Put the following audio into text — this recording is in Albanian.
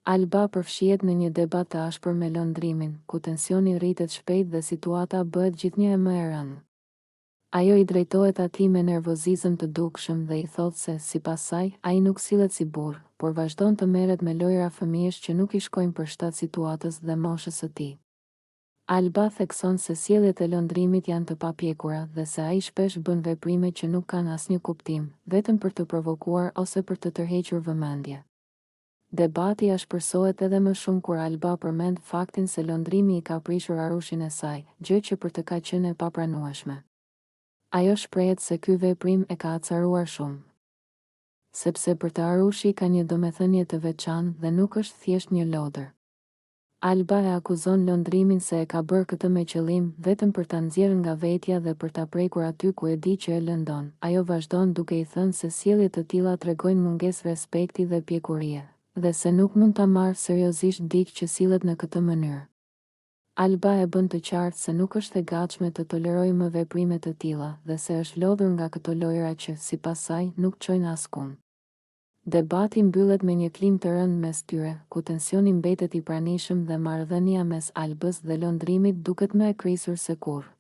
Alba përfshihet në një debat të ashpër me lëndrimin, ku tensioni rritet shpejt dhe situata bëhet gjithnjë e më e rëndë. Ajo i drejtohet atij me nervozizëm të dukshëm dhe i thotë se, sipas saj, ai nuk sillet si burr, por vazhdon të merret me lojra fëmijësh që nuk i shkojnë përshtat situatës dhe moshës së tij. Alba thekson se sjelljet e lëndrimit janë të papjekura dhe se ai shpesh bën veprime që nuk kanë asnjë kuptim, vetëm për të provokuar ose për të tërhequr vëmendje. Debati ashpërsohet edhe më shumë kur Alba përmend faktin se lëndrimi i ka prishur arushin e saj, gjë që për të ka qenë e papranueshme. Ajo shprehet se ky veprim e ka acaruar shumë, sepse për të arushi ka një domethënie të veçantë dhe nuk është thjesht një lodër. Alba e akuzon lëndrimin se e ka bërë këtë me qëllim vetëm për ta nxjerrë nga vetja dhe për ta prekur aty ku e di që e lëndon. Ajo vazhdon duke i thënë se sjellje të tilla tregojnë mungesë respekti dhe pjekurie, dhe se nuk mund ta marrë seriozisht dikë që sillet në këtë mënyrë. Alba e bën të qartë se nuk është e gatshme të tolerojë më veprime të tilla dhe se është lodhur nga këto lojra që, sipas saj, nuk çojnë askund. Debati mbyllet me një klim të rënd mes tyre, ku tensioni mbetet i pranishëm dhe marrëdhënia mes Albës dhe lëndrimit duket më e krisur se kurrë.